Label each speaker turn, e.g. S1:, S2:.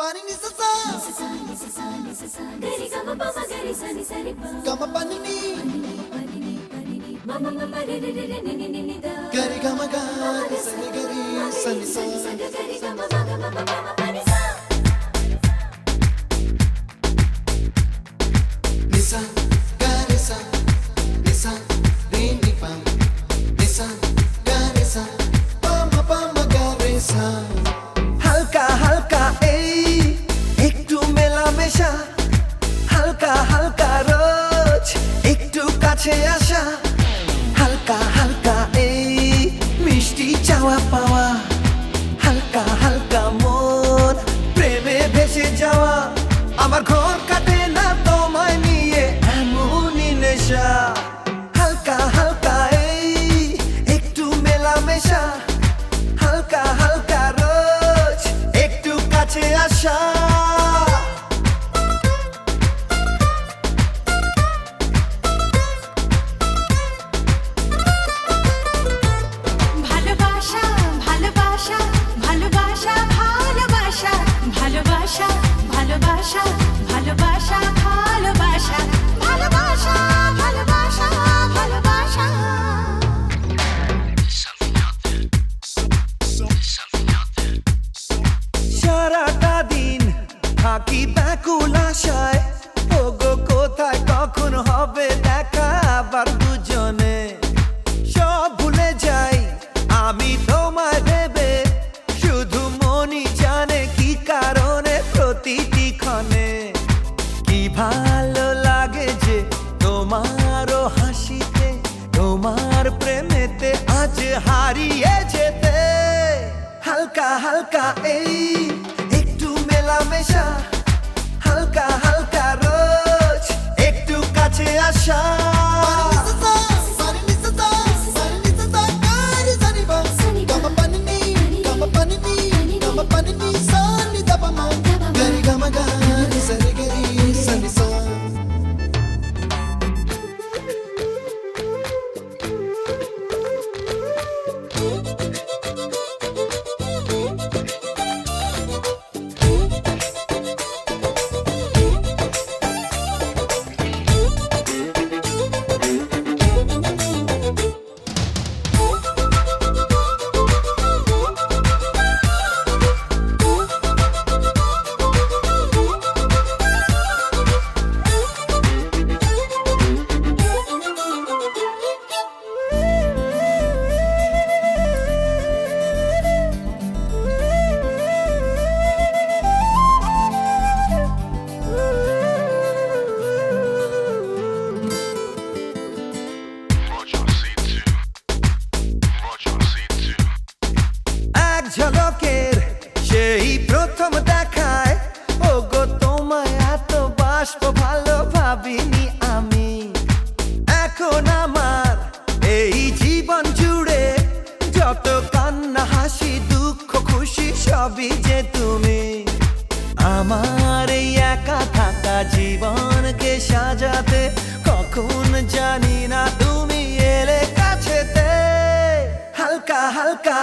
S1: Pani ni sa sa gari ga ma pa ma gari sa ni pa ga ma pani ni ma ma ma re re re ni ni ni da gari ga ma ga ni sa ni gari sa ni sa gari ga ma ga ma pa ma pani sa ni sa gari sa ni sa re ni pa ni sa gari sa pa ma gari sa
S2: হালকা হালকা একটু মেলামেশা হালকা হালকা রোজ একটু কাছে আসা হালকা হালকা মিষ্টি চাওয়া পাওয়া হালকা হালকা মন প্রেমে ভেসে যাওয়া আমার ঘর কাটে না তোমায় নিয়ে এমনই নেশা হালকা হালকা একটু মেলামেশা হালকা হালকা রোজ একটু কাছে আসা
S3: ভালোবাসা ভালোবাসা ভালোবাসা ভালোবাসা ভালোবাসা ভালোবাসা ভালোবাসা ভালোবাসা ভালোবাসা ভালোবাসা ভালোবাসা
S2: সারাটা দিন থাকি ব্যাকুল আশায় ওগো কোথায় কখন হবে দেখা আবার দুজনে সব ভুলে যাই আমি তোমায় ভেবে শুধু মনই জানে কি কারণে প্রতিটি ক্ষণে কি ভালো লাগে যে তোমারও হাসিতে তোমার প্রেমেতে আজ হারিয়ে যেতে হালকা হালকা একটু মেলামেশা হালকা হালকা রোজ একটু কাছে আসা
S1: pani ni sa sa gari sa ni pa ga ma pani ni ga ma pani ni sa ni da pa ma gari ga ma ga ni sa ni gari sa ni sa
S2: এক ঝলকের সেই প্রথম দেখায় ওগো তোমায় এত বাসবো ভালো ভাবিনি আমি এখন আমার এই জীবন জুড়ে যত কান্না হাসি দুঃখ খুশি সবই যে তুমি আমার এই একা থাকা জীবনকে সাজাতে কখন জানি না তুমি এলে কাছেতে হালকা হালকা